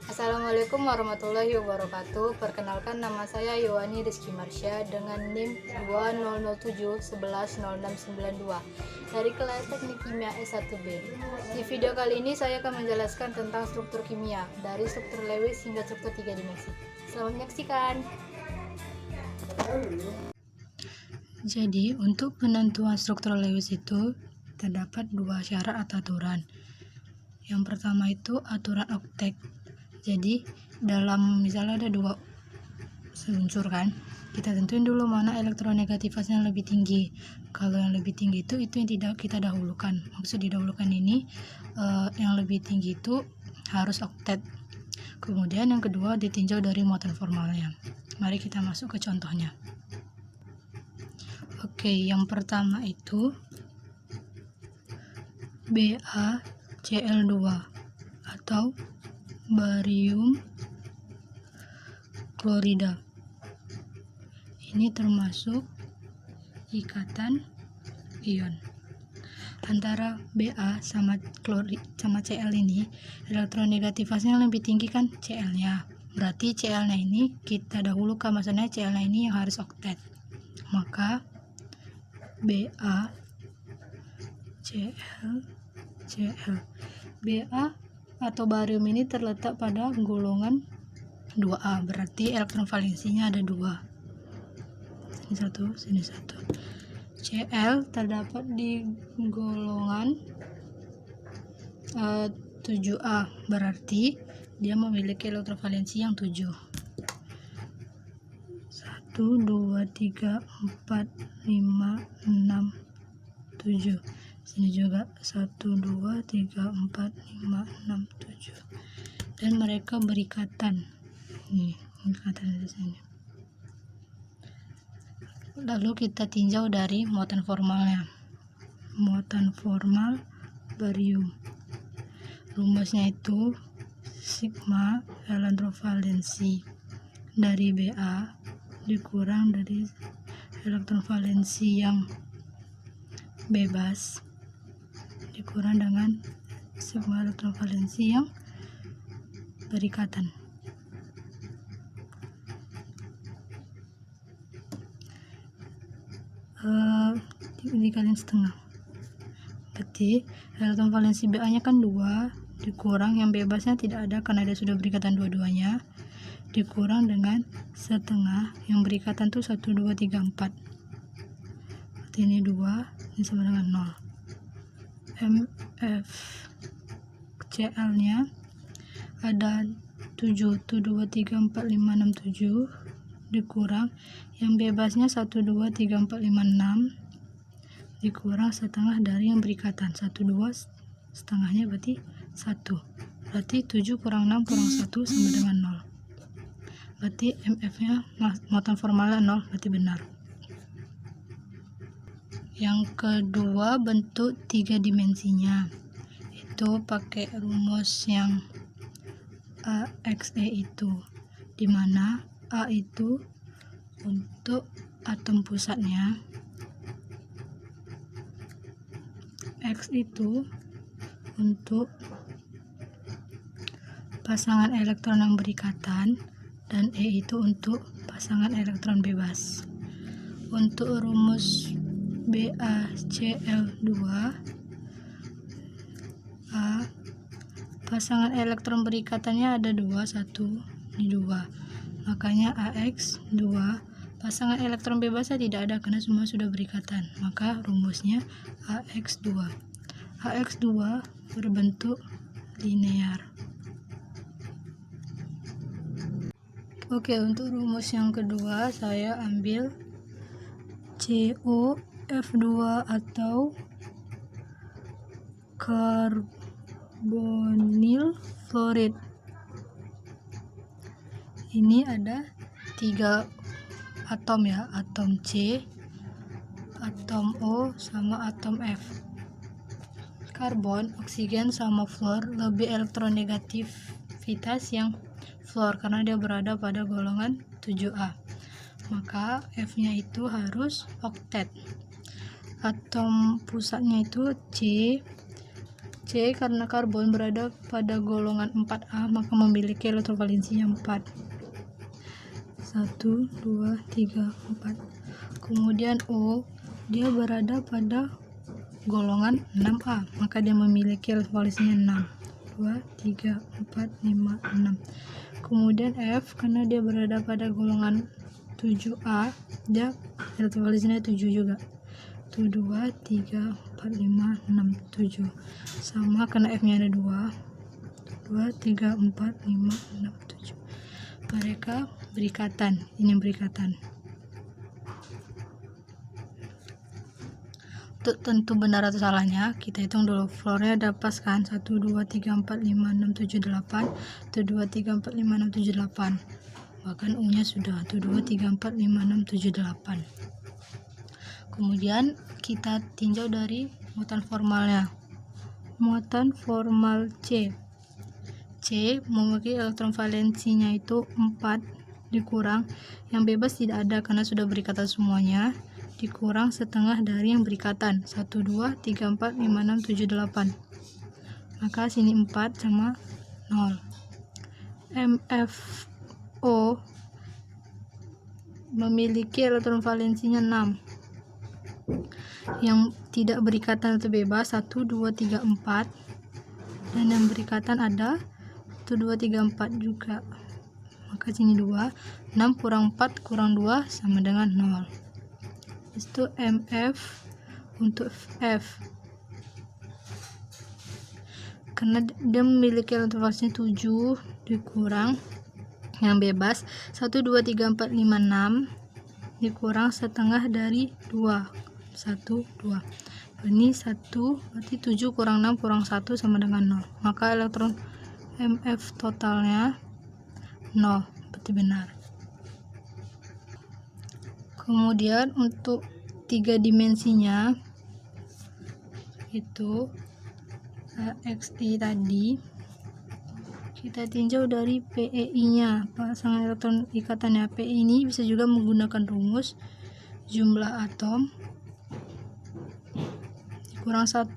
Assalamualaikum warahmatullahi wabarakatuh. Perkenalkan, nama saya Yohani Rizky Marsha dengan NIM 2007110692 dari kelas Teknik Kimia S1B. Di video kali ini saya akan menjelaskan tentang struktur kimia dari struktur Lewis hingga struktur 3 dimensi. Selamat menyaksikan. Jadi, untuk penentuan struktur Lewis itu terdapat dua syarat atau aturan. Yang pertama itu aturan oktet. Jadi dalam misalnya ada dua unsur kan, kita tentuin dulu mana elektronegativitasnya lebih tinggi. Kalau yang lebih tinggi itu yang tidak kita dahulukan. Maksud didahulukan ini yang lebih tinggi itu harus oktet. Kemudian yang kedua ditinjau dari muatan formalnya. Mari kita masuk ke contohnya. Oke, yang pertama itu BaCl2 atau barium klorida. Ini termasuk ikatan ion. Antara Ba sama Cl ini elektronegativitasnya lebih tinggi kan Cl-nya. Berarti Cl-nya ini kita dahulukan, maksudnya Cl-nya ini yang harus oktet. Maka BaCl. Ba atau barium ini terletak pada golongan 2A, berarti elektron valensinya ada 2. Sini satu, sini satu. Cl terdapat di golongan 7A, berarti dia memiliki elektron valensi yang 7. 1, 2, 3, 4, 5, 6, 7. Sini juga 1, 2, 3, 4, 5, 6, 7. Dan mereka berikatan. Nih, ikatan di sini. Lalu kita tinjau dari muatan formalnya. Muatan formal barium. Rumusnya itu sigma elektron-valensi dari Ba dikurang dari elektron valensi yang bebas dikurang dengan sigma elektron valensi yang berikatan. Dikaliin setengah. Berarti elektron valensi Ba nya kan 2 dikurang yang bebasnya tidak ada karena dia sudah berikatan dua-duanya, dikurang dengan setengah yang berikatan tuh 1, 2, 3, 4. Berarti ini 2, ini sama dengan 0. Mf Cl nya ada 7, 2, 3, 4, 5, 6, 7 dikurang yang bebasnya 1, 2, 3, 4, 5, 6 dikurang setengah dari yang berikatan 1, 2 setengahnya berarti 1, berarti 7 kurang 6 kurang 1 sama dengan 0. Berarti Mf nya muatan formalnya 0, berarti benar. Yang kedua, bentuk 3 dimensinya itu pakai rumus yang AXE itu, dimana A itu untuk atom pusatnya, X itu untuk pasangan elektron yang berikatan, dan E itu untuk pasangan elektron bebas. Untuk rumus BaCl2, A pasangan elektron berikatannya ada 2, 1, ini 2. Makanya AX2, pasangan elektron bebasnya tidak ada karena semua sudah berikatan. Maka rumusnya AX2. AX2 berbentuk linear. Oke, untuk rumus yang kedua saya ambil COF2 atau karbonil fluorid. Ini ada 3 atom ya, atom C, atom O, sama atom F. Karbon, oksigen, sama fluor lebih elektronegativitas yang fluor karena dia berada pada golongan 7A. Maka F-nya itu harus oktet. Atom pusatnya itu C, C karena karbon berada pada golongan 4A maka memiliki elektrovalensinya 4. 1, 2, 3, 4. Kemudian O dia berada pada golongan 6A maka dia memiliki elektrovalensinya 6. 2, 3, 4, 5, 6. Kemudian F karena dia berada pada golongan 7A dia elektrovalensinya 7 juga. 1, 2, 3, 4, 5, 6, 7 sama karena F nya ada 2, 3, 4, 5, 6, 7. Mereka berikatan, ini berikatan. Untuk tentu benar atau salahnya kita hitung dulu. Fluornya ada pas kan, 1, 2, 3, 4, 5, 6, 7, 8. 1, 2, 3, 4, 5, 6, 7, 8. Bahkan U nya sudah 1, 2, 3, 4, 5, 6, 7, 8. Kemudian kita tinjau dari muatan formalnya. Muatan formal C memiliki elektron valensinya itu 4 dikurang yang bebas tidak ada karena sudah berikatan semuanya, dikurang setengah dari yang berikatan 1, 2, 3, 4, 5, 6, 7, 8. Maka sini 4 sama 0. MFO memiliki elektron valensinya 6 yang tidak berikatan atau bebas 1, 2, 3, 4 dan yang berikatan ada 1, 2, 3, 4 juga. Maka sini 2, 6 kurang 4 kurang 2 sama dengan 0. Itu MF untuk F karena dia memiliki elektron valensinya 7 dikurang yang bebas 1, 2, 3, 4, 5, 6 dikurang setengah dari 2 1, 2. Ini 1 berarti 7 kurang 6 kurang 1 sama dengan 0. Maka elektron MF totalnya 0, berarti benar. Kemudian untuk 3 dimensinya itu XI tadi kita tinjau dari PEI nya, pasangan elektron ikatannya. PEI ini bisa juga menggunakan rumus jumlah atom kurang 1.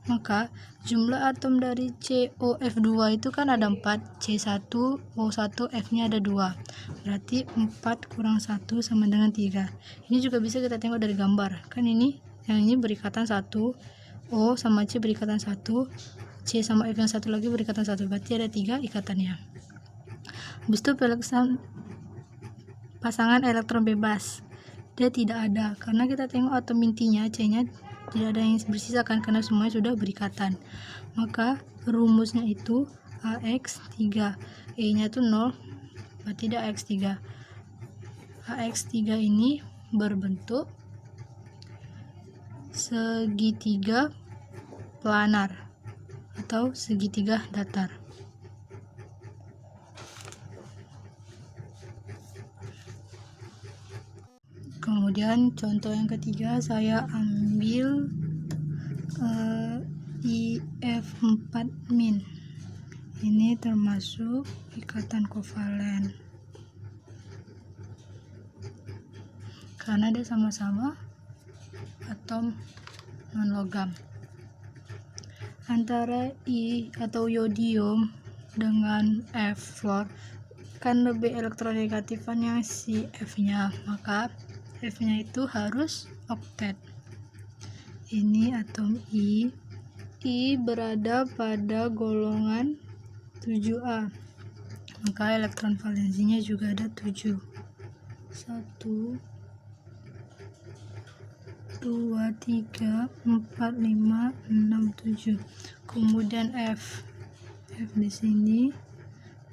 Maka jumlah atom dari COF2 itu kan ada 4, C1, O1, F nya ada 2. Berarti 4 kurang 1 sama dengan 3. Ini juga bisa kita tengok dari gambar. Kan ini yang ini berikatan 1, O sama C berikatan 1, C sama F yang satu lagi berikatan 1. Berarti ada 3 ikatannya. Habis itu pasangan elektron bebas. Dia tidak ada karena kita tengok atom intinya C nya tidak ada yang bersisakan karena semuanya sudah berikatan. Maka rumusnya itu AX3, E nya itu 0 berarti tidak AX3. AX3 ini berbentuk segitiga planar atau segitiga datar. Kemudian contoh yang ketiga saya ambil IF4 min. Ini termasuk ikatan kovalen karena dia sama-sama atom non logam. Antara I atau yodium dengan F fluor kan lebih elektronegatifan yang si F nya, maka F nya itu harus oktet. Ini atom I berada pada golongan 7A maka elektron valensinya juga ada 7. 1, 2, 3, 4, 5, 6, 7. Kemudian F di sini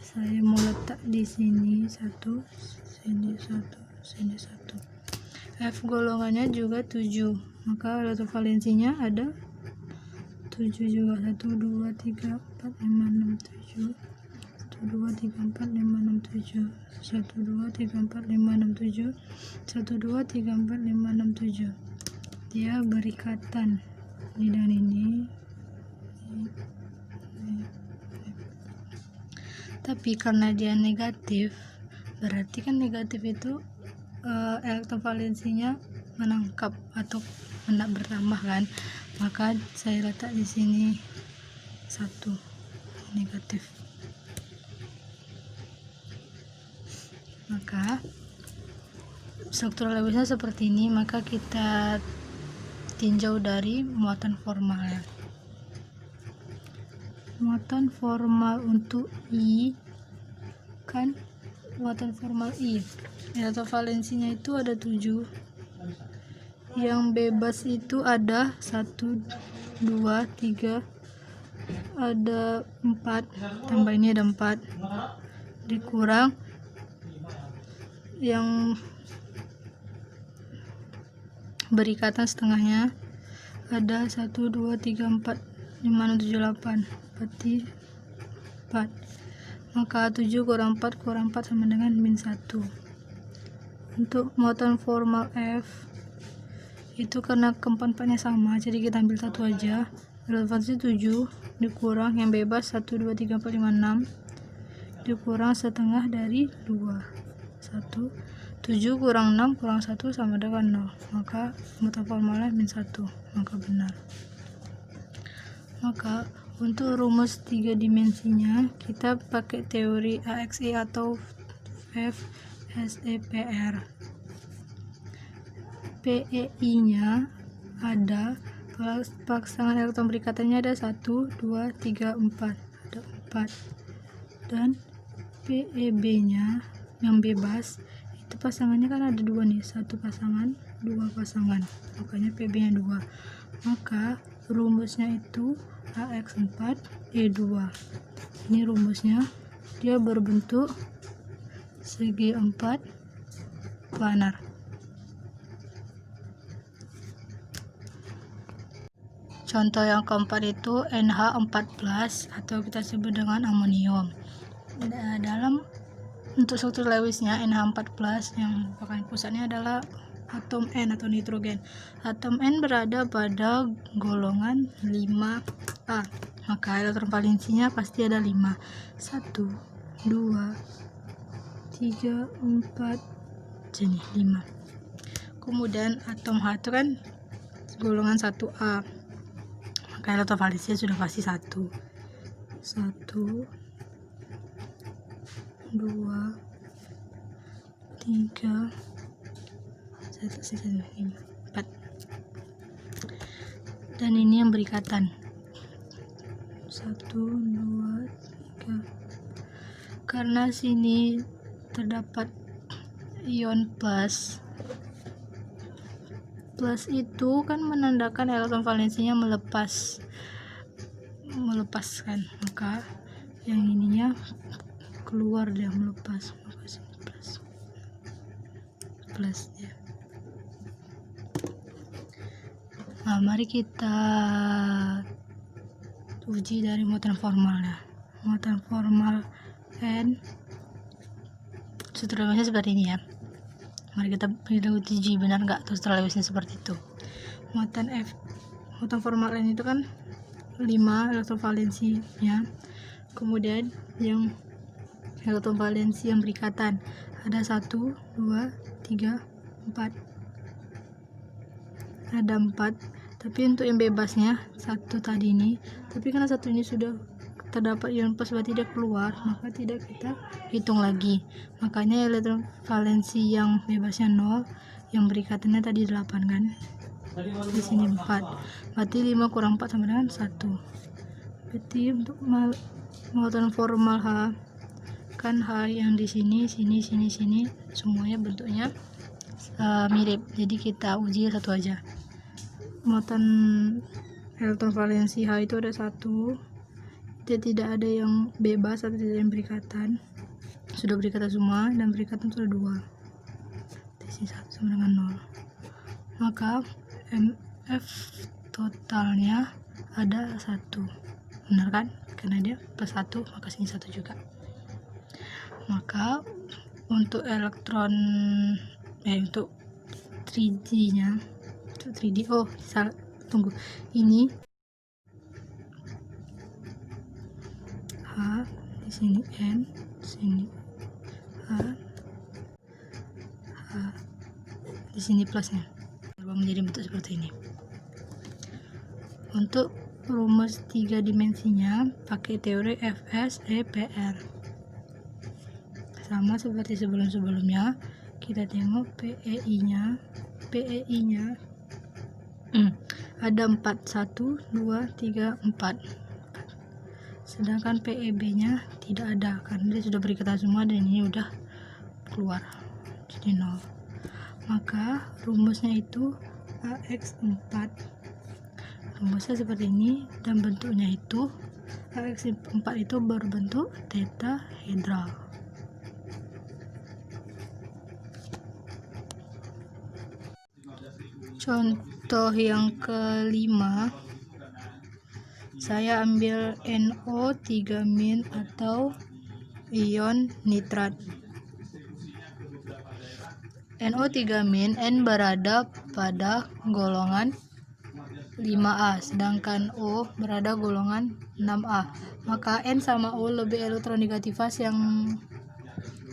saya mau letak di sini 1, sini 1, sini 1. F golongannya juga 7 maka elektron valensinya ada 7 juga. 1, 2, 3, 4, 5, 6, 7. 1, 2, 3, 4, 5, 6, 7. 1, 2, 3, 4, 5, 6, 7. 1, 2, 3, 4, 5, 6, 7. Dia berikatan ini dan ini. Tapi karena dia negatif berarti kan negatif itu elektron valensinya menangkap atau hendak bertambah kan, maka saya letak di sini 1 negatif. Maka struktur Lewisnya seperti ini. Maka kita tinjau dari muatan formalnya. Muatan formal untuk I kan, muatan formal I elektron valensinya itu ada 7, yang bebas itu ada 1, 2, 3, ada 4, tambah ini ada 4, dikurang yang berikatan setengahnya ada 1, 2, 3, 4, 5, 6, 7, 8, berarti 4. Maka 7 kurang 4 kurang 4 sama dengan -1. Untuk muatan formal F itu karena keempat-empatnya sama, jadi kita ambil satu aja. Relevansi 7 dikurang yang bebas 1, 2, 3, 4, 5, 6 dikurang setengah dari 2. 1, 7 kurang 6 kurang 1 sama dengan 0. Maka muatan formalnya -1, maka benar. Maka untuk rumus 3 dimensinya kita pakai teori AXI atau FSEPR. PEI nya ada, pasangan elektron berikatannya ada 1, 2, 3, 4, ada 4, dan PEB nya yang bebas itu pasangannya kan ada 2 nih, 1 pasangan 2 pasangan, makanya PB nya 2. Maka rumusnya itu AX4 E2. Ini rumusnya, dia berbentuk segi 4 planar. Contoh yang keempat itu NH4+ atau kita sebut dengan amonium. Dalam untuk struktur Lewisnya NH4+ yang merupakan pusatnya adalah atom N atau nitrogen. Atom N berada pada golongan 5A. Maka elektron valensinya pasti ada 5. 1, 2, 3, 4, jadi 5. Kemudian atom H itu kan golongan 1A. Maka elektron valensinya sudah pasti 1. 1, 2, 3, 4. Dan ini yang berikatan 1, 2, 3. Karena sini terdapat ion plus itu kan menandakan elektron valensinya melepaskan, maka yang ininya keluar dia melepas, maka sini plus ya. Nah, mari kita uji dari muatan formalnya. Muatan formal N struktur Lewisnya seperti ini ya. Mari kita uji benar nggak struktur Lewisnya seperti itu. Muatan formal N itu kan 5 elektron valensinya. Kemudian yang elektron valensi yang berikatan ada 1, 2, 3, 4. Ada 4, tapi untuk yang bebasnya 1 tadi ini, tapi karena 1 ini sudah terdapat ion plus berarti dia keluar, maka tidak kita hitung lagi. Makanya elektron valensi yang bebasnya 0, yang berikatannya tadi 8 kan, di sini 4, berarti 5 kurang 4 sama dengan 1. Berarti untuk muatan formal H kan H yang di sini semuanya bentuknya mirip, jadi kita uji satu aja. Muatan elektron valensi H itu ada 1, dia tidak ada yang bebas atau tidak ada yang berikatan, sudah berikatan semua, dan berikatan sudah 2, di sini 1 sama dengan 0. Maka MF totalnya ada 1, benar kan, karena dia plus 1, maka sini 1 juga. Maka untuk elektron untuk 3D nya itu 3D, oh salah, tunggu, ini H, di sini N, sini H, di sini plusnya berubah menjadi bentuk seperti ini. Untuk rumus 3 dimensinya pakai teori FSEPR. Sama seperti sebelum-sebelumnya, kita tengok PEI-nya ada 4, 1, 2, 3, 4. Sedangkan PEB-nya tidak ada karena dia sudah berikatan semua dan ini udah keluar jadi 0. Maka rumusnya itu AX4. Rumusnya seperti ini dan bentuknya itu AX4 itu berbentuk tetahedral. Contoh yang kelima, saya ambil NO3- atau ion nitrat. NO3- N berada pada golongan 5A, sedangkan O berada golongan 6A. Maka N sama O lebih elektronegatifas yang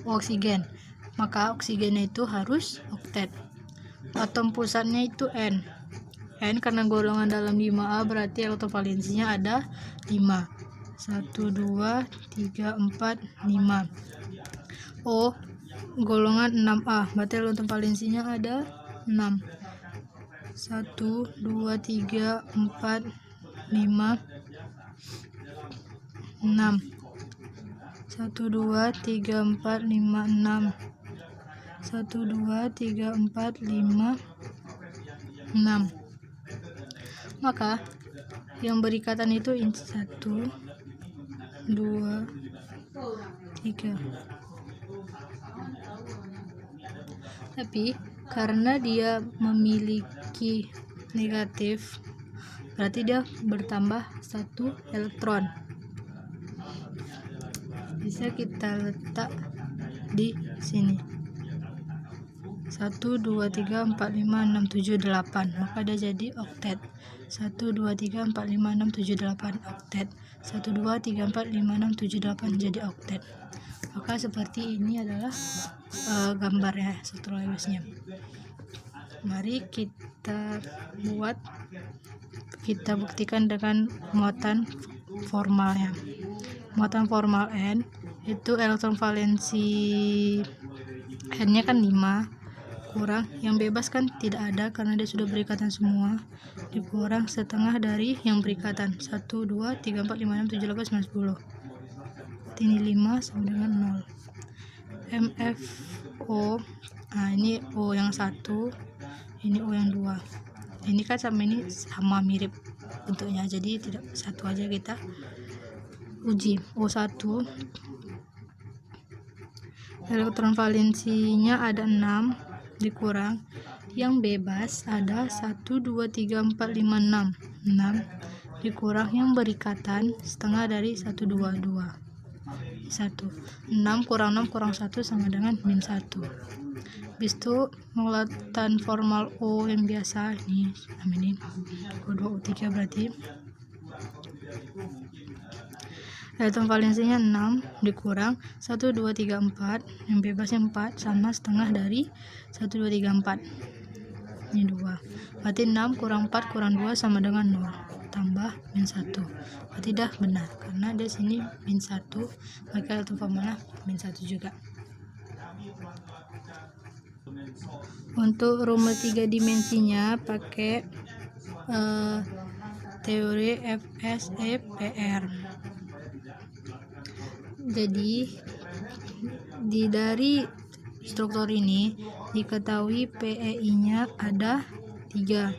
oksigen. Maka oksigennya itu harus oktet. Atom pusatnya itu N. N karena golongan dalam 5A berarti elektrovalensinya ada 5. 1, 2, 3, 4, 5. O golongan 6A berarti elektrovalensinya ada 6. 1, 2, 3, 4, 5, 6. 1, 2, 3, 4, 5, 6. 1, 2, 3, 4, 5, 6. Maka yang berikatan itu 1, 2, 3. Tapi karena dia memiliki negatif, berarti dia bertambah 1 elektron. Bisa kita letak di sini. 1, 2, 3, 4, 5, 6, 7, 8. Maka dia jadi oktet. 1, 2, 3, 4, 5, 6, 7, 8 oktet. 1, 2, 3, 4, 5, 6, 7, 8 jadi oktet. Maka seperti ini adalah gambarnya strukturalisnya. Mari kita buktikan dengan muatan formalnya. Muatan formal N itu elektron valensi N-nya kan 5 kurang yang bebas kan tidak ada karena dia sudah berikatan semua, dikurang setengah dari yang berikatan. 1, 2, 3, 4, 5, 6, 7, 8, 9, 10. Ini 5 sama dengan 0. MFO, ini O yang 1, ini O yang 2. Ini kan sama ini sama mirip bentuknya, jadi tidak satu aja kita uji. O1 elektron valensinya ada 6 dikurang yang bebas ada 1, 2, 3, 4, 5, 6 dikurang yang berikatan setengah dari 1, 2, 2 1. 6 kurang 6 kurang 1 sama dengan min 1. Habis itu muatan formal O yang biasa ini O2 O3 berarti elektron valensinya 6 dikurang 1, 2, 3, 4 yang bebasnya 4 sama setengah dari 1, 2, 3, 4. Ini 2. Berarti 6 kurang 4 kurang 2 sama dengan 0 tambah min 1. Berarti dah benar karena di sini min 1, maka elektron formalnya min 1 juga. Untuk rumus 3 dimensinya pakai teori FSEPR. Jadi dari struktur ini diketahui PEI-nya ada 3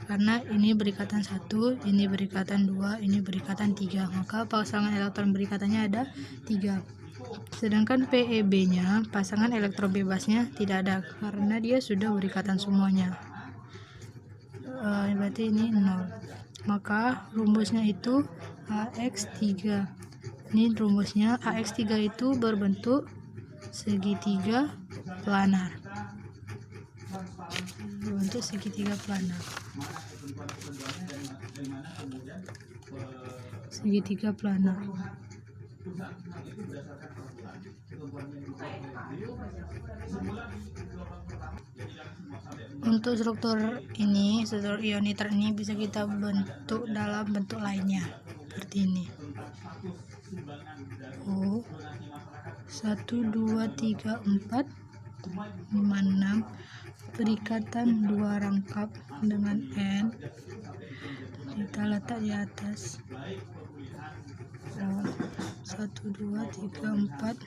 karena ini berikatan 1, ini berikatan 2, ini berikatan 3, maka pasangan elektron berikatannya ada 3. Sedangkan PEB-nya pasangan elektron bebasnya tidak ada karena dia sudah berikatan semuanya. Berarti ini 0. Maka rumusnya itu AX3. Ini rumusnya AX3 itu berbentuk segitiga planar. Berbentuk segitiga planar. Segitiga planar. untuk struktur ini, struktur ion nitrat ini bisa kita bentuk dalam bentuk lainnya seperti ini. O 1 2 3 4 5 6 berikatan dua rangkap dengan N, kita letak di atas. 1 2 3 4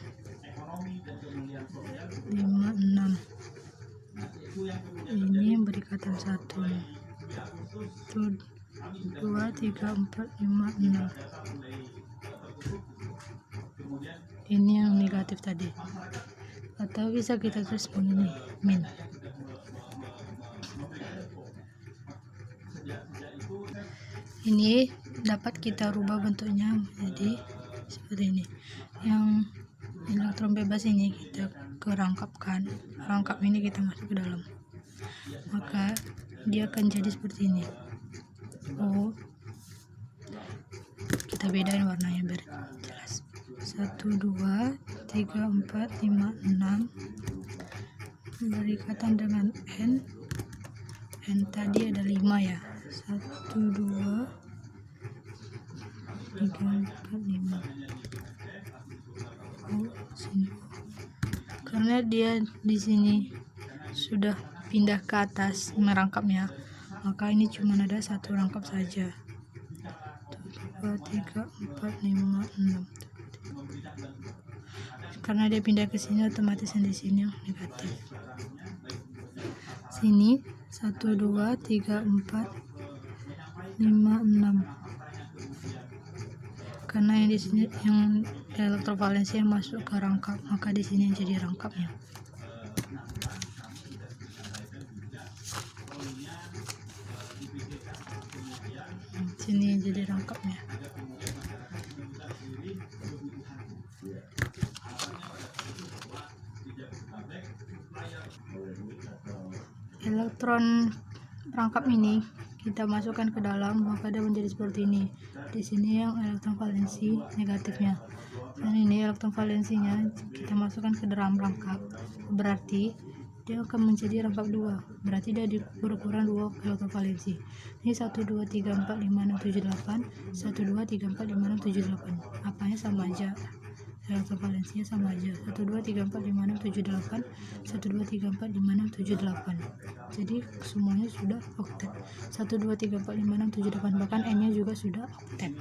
5 6, ini yang berikatan 1, 2 3 4 5 6, ini yang negatif tadi, atau bisa kita tulis begini, min. Ini dapat kita rubah bentuknya menjadi seperti ini. Yang elektron bebas ini kita kerangkapkan, rangkap ini kita masuk ke dalam, maka dia akan jadi seperti ini. O, kita bedain warnanya biar jelas. 1 2 3 4 5 6 berikatan dengan N. N tadi ada 5 ya. 1 2 3 4 5. Oh, sini. Karena dia di sini sudah pindah ke atas merangkapnya, maka ini cuma ada satu rangkap saja. 2 3 4 5 6. Karena dia pindah ke sini, otomatis yang di sini yang negatif. Sini 1 2 3 4 5 6. Karena yang di sini yang elektrovalensi yang masuk ke rangkap, maka di sini yang jadi rangkapnya. Sini yang jadi rangkapnya. Elektron perangkap ini kita masukkan ke dalam, maka dia menjadi seperti ini. Di sini yang elektron valensi negatifnya, dan ini elektron valensinya kita masukkan ke dalam rangkap, berarti dia akan menjadi rangkap 2, berarti dia berkurang 2 elektron valensi. Ini 1 2 3 4 5 6 7 8, 1 2 3 4 5 6 7 8, apanya sama aja, elektron valensinya sama aja, 1 2 3 4 5 6 7 8, 1 2 3 4 5 6 7 8. Jadi semuanya sudah oktet. 1 2 3 4 5 6 7 8, bahkan N nya juga sudah oktet.